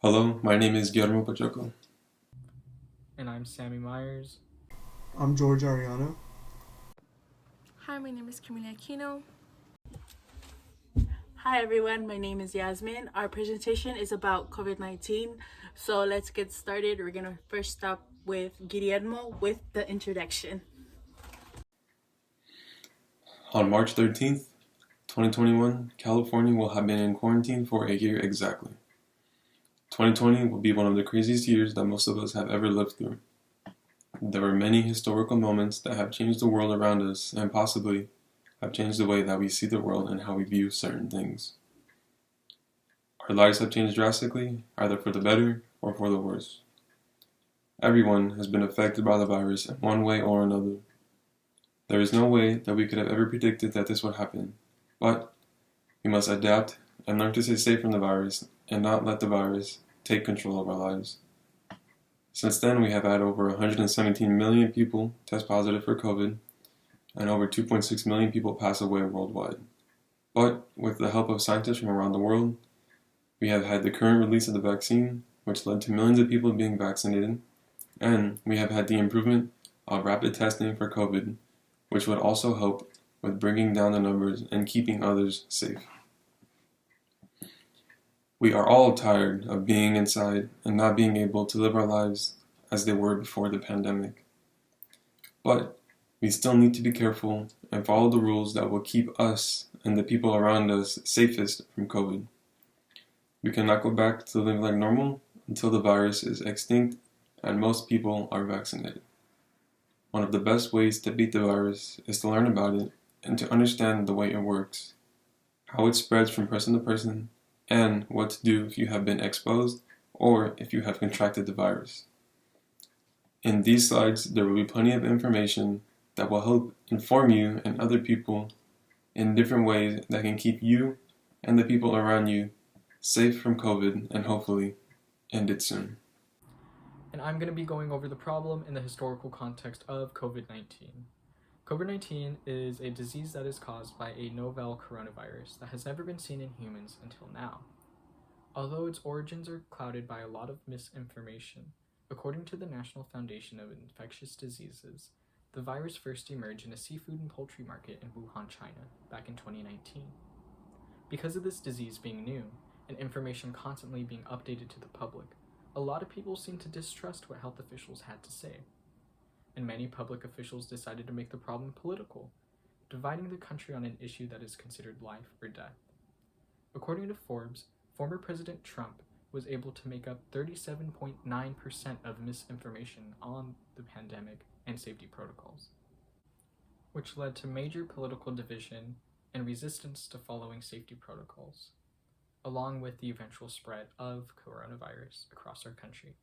Hello, my name is Guillermo Pacheco. And I'm Sammy Myers. I'm Jorge Arellano. Hi, my name is Kimberly Aquino. Hi everyone, my name is Yasmin. Our presentation is about COVID-19. So let's get started. We're going to first start with Guillermo with the introduction. On March 13th, 2021, California will have been in quarantine for a year exactly. 2020 will be one of the craziest years that most of us have ever lived through. There were many historical moments that have changed the world around us and possibly have changed the way that we see the world and how we view certain things. Our lives have changed drastically, either for the better or for the worse. Everyone has been affected by the virus in one way or another. There is no way that we could have ever predicted that this would happen, but we must adapt and learn to stay safe from the virus and not let the virus take control of our lives. Since then, we have had over 117 million people test positive for COVID and over 2.6 million people pass away worldwide. But with the help of scientists from around the world, we have had the current release of the vaccine, which led to millions of people being vaccinated, and we have had the improvement of rapid testing for COVID, which would also help with bringing down the numbers and keeping others safe. We are all tired of being inside and not being able to live our lives as they were before the pandemic. But we still need to be careful and follow the rules that will keep us and the people around us safest from COVID. We cannot go back to living like normal until the virus is extinct and most people are vaccinated. One of the best ways to beat the virus is to learn about it and to understand the way it works, how it spreads from person to person, and what to do if you have been exposed or if you have contracted the virus. In these slides, there will be plenty of information that will help inform you and other people in different ways that can keep you and the people around you safe from COVID and hopefully end it soon. And I'm going to be going over the problem in the historical context of COVID-19. COVID-19 is a disease that is caused by a novel coronavirus that has never been seen in humans until now. Although its origins are clouded by a lot of misinformation, according to the National Foundation of Infectious Diseases, the virus first emerged in a seafood and poultry market in Wuhan, China, back in 2019. Because of this disease being new, and information constantly being updated to the public, a lot of people seem to distrust what health officials had to say. And many public officials decided to make the problem political, dividing the country on an issue that is considered life or death. According to Forbes, former President Trump was able to make up 37.9% of misinformation on the pandemic and safety protocols, which led to major political division and resistance to following safety protocols, along with the eventual spread of coronavirus across our country.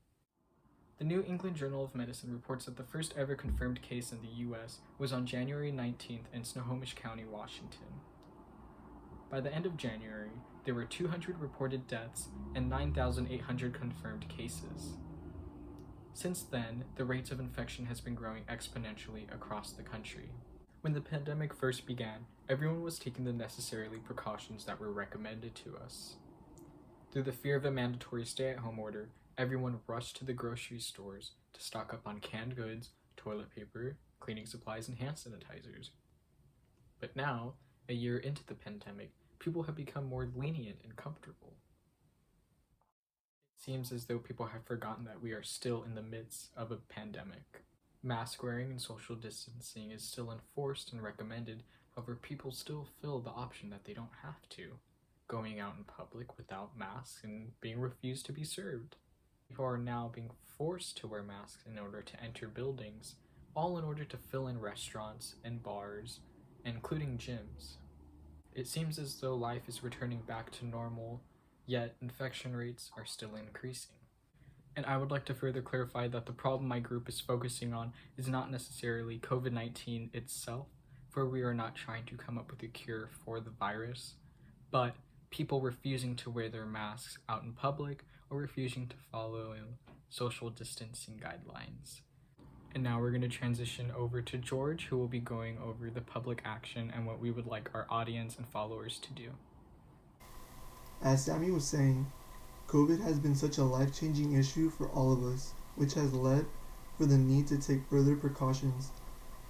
The New England Journal of Medicine reports that the first ever confirmed case in the US was on January 19th in Snohomish County, Washington. By the end of January, there were 200 reported deaths and 9,800 confirmed cases. Since then, the rates of infection has been growing exponentially across the country. When the pandemic first began, everyone was taking the necessary precautions that were recommended to us. Through the fear of a mandatory stay-at-home order, everyone rushed to the grocery stores to stock up on canned goods, toilet paper, cleaning supplies, and hand sanitizers. But now, a year into the pandemic, people have become more lenient and comfortable. It seems as though people have forgotten that we are still in the midst of a pandemic. Mask wearing and social distancing is still enforced and recommended, however, people still feel the option that they don't have to, going out in public without masks and being refused to be served. People are now being forced to wear masks in order to enter buildings, all in order to fill in restaurants and bars, including gyms. It seems as though life is returning back to normal, yet infection rates are still increasing. And I would like to further clarify that the problem my group is focusing on is not necessarily COVID-19 itself, for we are not trying to come up with a cure for the virus, but people refusing to wear their masks out in public or refusing to follow social distancing guidelines. And now we're going to transition over to George, who will be going over the public action and what we would like our audience and followers to do. As Sammy was saying, COVID has been such a life-changing issue for all of us, which has led for the need to take further precautions.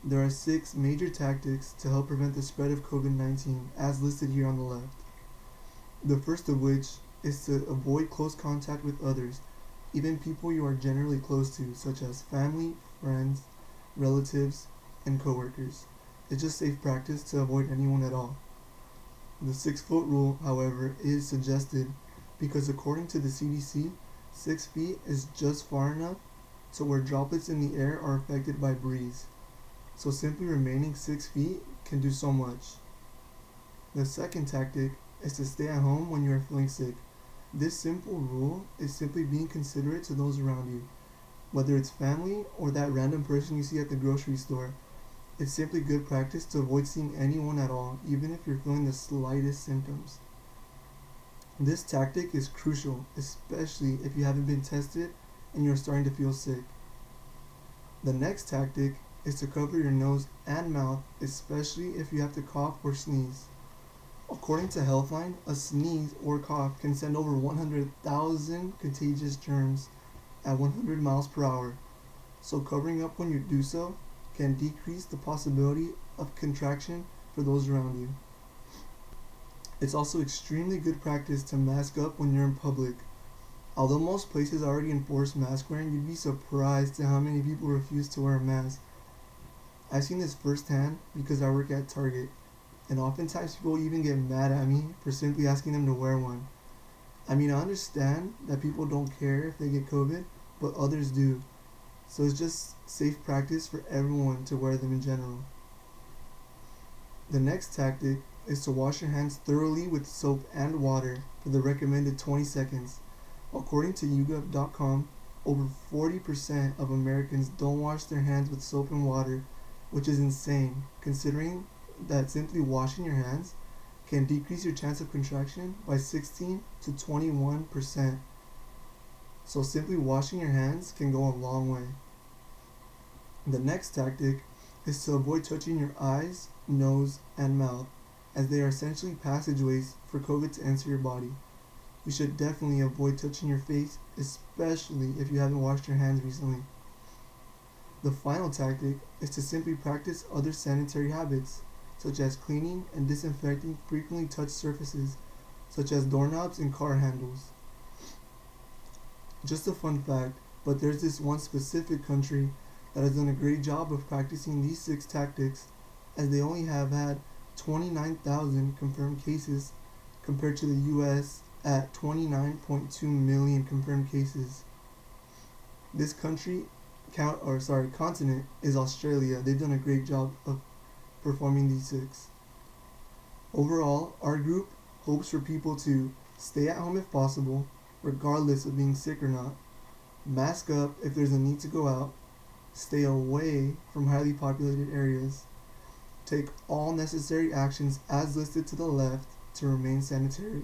There are 6 major tactics to help prevent the spread of COVID-19 as listed here on the left. The first of which is to avoid close contact with others, even people you are generally close to, such as family, friends, relatives, and coworkers. It's just safe practice to avoid anyone at all. The 6-foot rule, however, is suggested because according to the CDC, 6 feet is just far enough so where droplets in the air are affected by breeze. So simply remaining 6 feet can do so much. The second tactic is to stay at home when you are feeling sick. This simple rule is simply being considerate to those around you, whether it's family or that random person you see at the grocery store. It's simply good practice to avoid seeing anyone at all, even if you're feeling the slightest symptoms. This tactic is crucial, especially if you haven't been tested and you're starting to feel sick. The next tactic is to cover your nose and mouth, especially if you have to cough or sneeze. According to Healthline, a sneeze or cough can send over 100,000 contagious germs at 100 miles per hour, so covering up when you do so can decrease the possibility of contraction for those around you. It's also extremely good practice to mask up when you're in public. Although most places already enforce mask wearing, you'd be surprised at how many people refuse to wear a mask. I've seen this firsthand because I work at Target, and oftentimes people even get mad at me for simply asking them to wear one. I mean, I understand that people don't care if they get COVID, but others do. So it's just safe practice for everyone to wear them in general. The next tactic is to wash your hands thoroughly with soap and water for the recommended 20 seconds. According to YouGov.com, over 40% of Americans don't wash their hands with soap and water, which is insane, considering that simply washing your hands can decrease your chance of contraction by 16 to 21%. So simply washing your hands can go a long way. The next tactic is to avoid touching your eyes, nose, and mouth, as they are essentially passageways for COVID to enter your body. You should definitely avoid touching your face, especially if you haven't washed your hands recently. The final tactic is to simply practice other sanitary habits, such as cleaning and disinfecting frequently touched surfaces, such as doorknobs and car handles. Just a fun fact, but there's this one specific country that has done a great job of practicing these 6 tactics, as they only have had 29,000 confirmed cases compared to the US at 29.2 million confirmed cases. This continent is Australia. They've done a great job of performing these 6. Overall, our group hopes for people to stay at home if possible, regardless of being sick or not, mask up if there's a need to go out, stay away from highly populated areas, take all necessary actions as listed to the left to remain sanitary,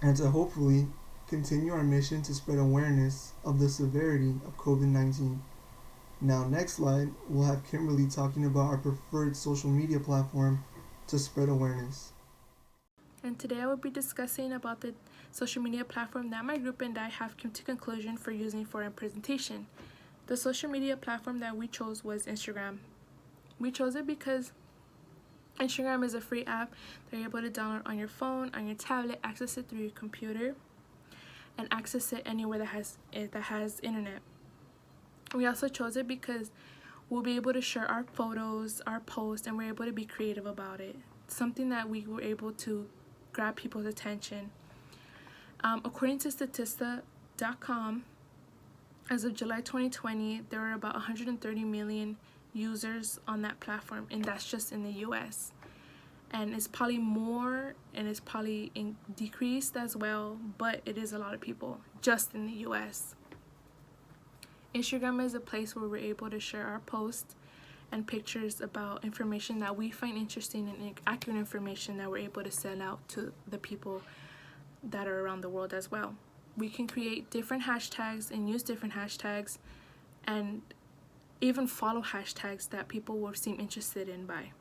and to hopefully continue our mission to spread awareness of the severity of COVID-19. Now, next slide, we'll have Kimberly talking about our preferred social media platform to spread awareness. And today I will be discussing about the social media platform that my group and I have come to conclusion for using for our presentation. The social media platform that we chose was Instagram. We chose it because Instagram is a free app that you're able to download on your phone, on your tablet, access it through your computer, and access it anywhere that has internet. We also chose it because we'll be able to share our photos, our posts, and we're able to be creative about it. Something that we were able to grab people's attention. According to Statista.com, as of July 2020, there were about 130 million users on that platform, and that's just in the US. And it's probably more, and it's probably decreased as well, but it is a lot of people just in the US. Instagram is a place where we're able to share our posts and pictures about information that we find interesting and accurate information that we're able to send out to the people that are around the world as well. We can create different hashtags and use different hashtags and even follow hashtags that people will seem interested in by.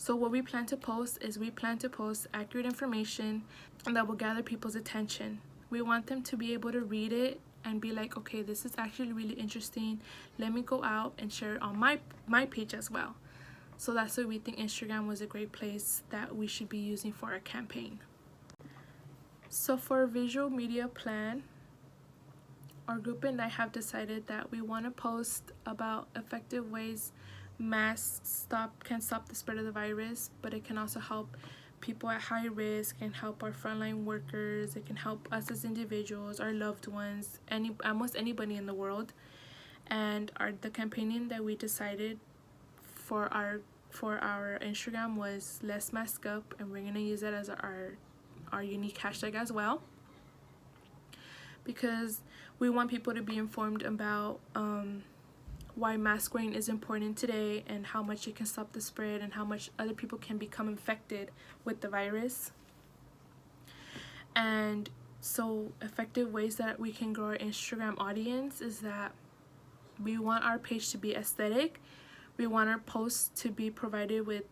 So what we plan to post is we plan to post accurate information that will gather people's attention. We want them to be able to read it and be like, okay, this is actually really interesting. Let me go out and share it on my page as well. So that's why we think Instagram was a great place that we should be using for our campaign. So for a visual media plan, our group and I have decided that we want to post about effective ways masks can stop the spread of the virus, but it can also help people at high risk and help our frontline workers. It can help us as individuals, our loved ones, almost anybody in the world. And the campaigning that we decided for our Instagram was Let's Mask Up, and we're gonna use that as our unique hashtag as well, because we want people to be informed about why mask wearing is important today and how much it can stop the spread and how much other people can become infected with the virus. And so effective ways that we can grow our Instagram audience is that we want our page to be aesthetic. We want our posts to be provided with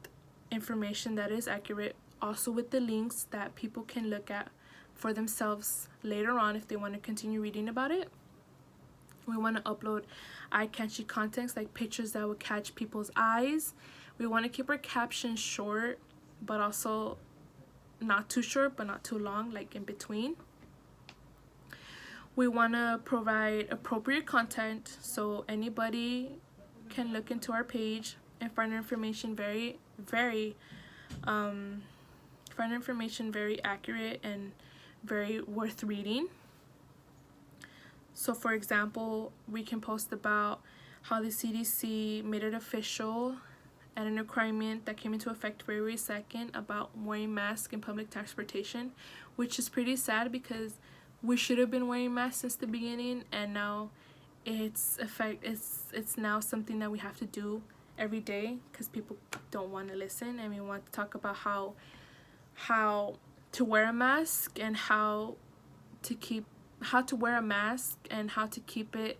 information that is accurate, also with the links that people can look at for themselves later on if they want to continue reading about it. We want to upload eye-catchy contents like pictures that will catch people's eyes. We want to keep our captions short, but also not too short, but not too long, like in between. We want to provide appropriate content so anybody can look into our page and find information very accurate and very worth reading. So for example, we can post about how the CDC made it official and an requirement that came into effect February 2nd about wearing masks in public transportation, which is pretty sad because we should have been wearing masks since the beginning, and now it's now something that we have to do every day because people don't want to listen. And we want to talk about how to wear a mask and how to wear a mask and how to keep it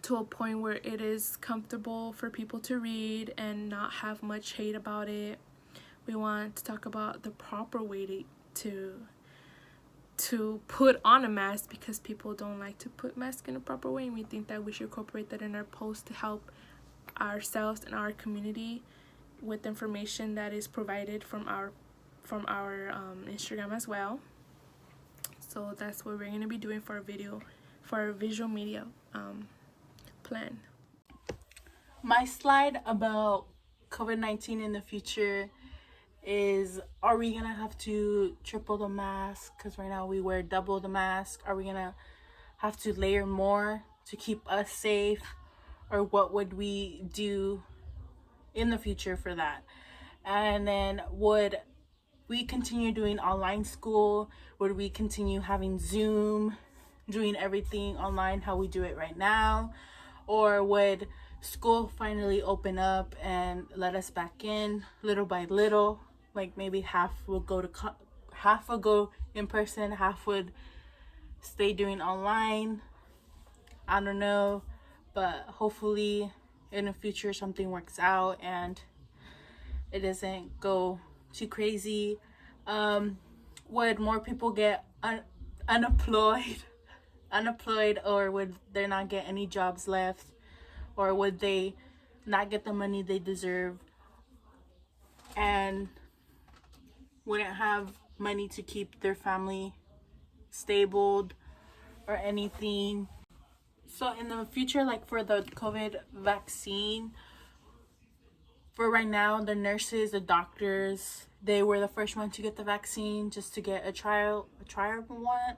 to a point where it is comfortable for people to read and not have much hate about it. We want to talk about the proper way to put on a mask because people don't like to put masks in a proper way, and we think that we should incorporate that in our post to help ourselves and our community with information that is provided from our Instagram as well. So that's what we're going to be doing for our visual media plan. My slide about COVID-19 in the future is, are we going to have to triple the mask? Because right now we wear double the mask. Are we going to have to layer more to keep us safe? Or what would we do in the future for that? And then would we continue doing online school? Would we continue having Zoom, doing everything online how we do it right now? Or would school finally open up and let us back in little by little? Like maybe half would go in person, half would stay doing online. I don't know, but hopefully in the future something works out and it doesn't go too crazy. Would more people get unemployed, or would they not get any jobs left, or would they not get the money they deserve and wouldn't have money to keep their family stable or anything? So in the future, like for the COVID vaccine, for right now, the nurses, the doctors, they were the first one to get the vaccine just to get a trial run,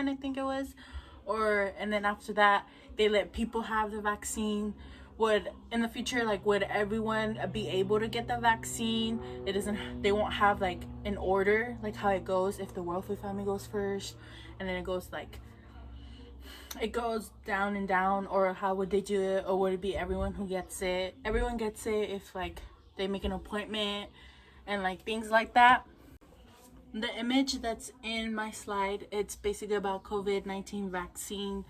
I think it was. And then after that, they let people have the vaccine. In the future, like, would everyone be able to get the vaccine? They won't have like an order, like how it goes if the wealthy family goes first, and then it goes down and down, or how would they do it? Or would it be everyone who gets it? Everyone gets it if like they make an appointment and like things like that. The image that's in my slide, it's basically about COVID-19 vaccine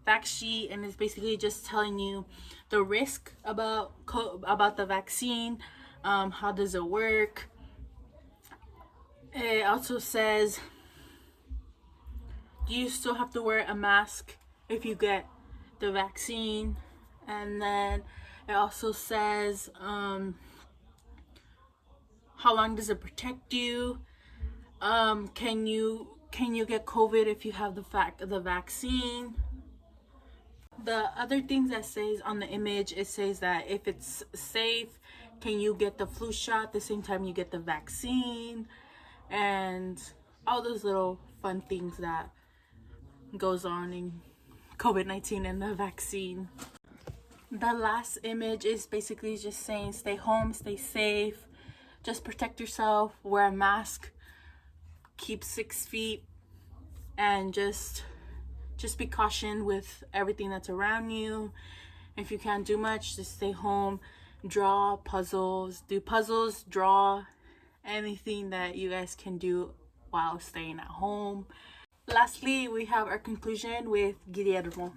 fact sheet, and it's basically just telling you the risk about the vaccine, how does it work. It also says you still have to wear a mask if you get the vaccine, and then it also says how long does it protect you. Can you get COVID if you have the vaccine? The other things that says on the image, it says that if it's safe, can you get the flu shot at the same time you get the vaccine, and all those little fun things that goes on in COVID-19 and the vaccine. The last image is basically just saying stay home, stay safe, just protect yourself, wear a mask, keep 6 feet, and just be cautious with everything that's around you. If you can't do much, just stay home, draw puzzles, draw anything that you guys can do while staying at home. Lastly, we have our conclusion with Guillermo.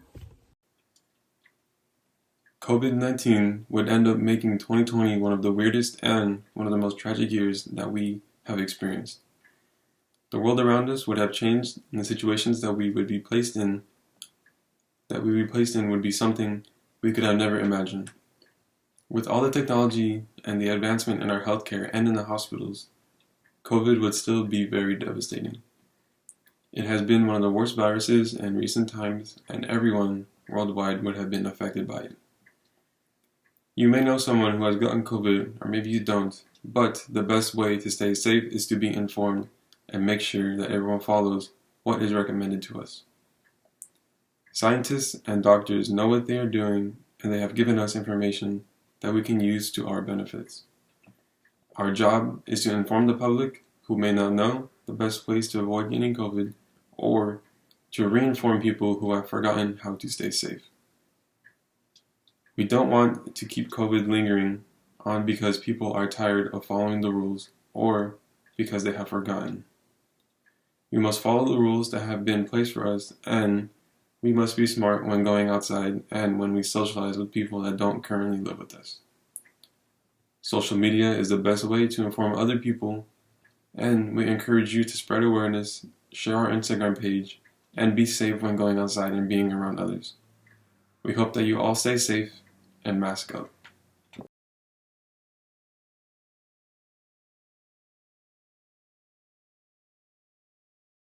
COVID-19 would end up making 2020 one of the weirdest and one of the most tragic years that we have experienced. The world around us would have changed, and the situations that we would be placed in would be something we could have never imagined. With all the technology and the advancement in our healthcare and in the hospitals, COVID would still be very devastating. It has been one of the worst viruses in recent times, and everyone worldwide would have been affected by it. You may know someone who has gotten COVID, or maybe you don't, but the best way to stay safe is to be informed and make sure that everyone follows what is recommended to us. Scientists and doctors know what they are doing, and they have given us information that we can use to our benefits. Our job is to inform the public who may not know the best ways to avoid getting COVID, or to re-inform people who have forgotten how to stay safe. We don't want to keep COVID lingering on because people are tired of following the rules or because they have forgotten. We must follow the rules that have been placed for us, and we must be smart when going outside and when we socialize with people that don't currently live with us. Social media is the best way to inform other people, and we encourage you to spread awareness, share our Instagram page, and be safe when going outside and being around others. We hope that you all stay safe and mask up.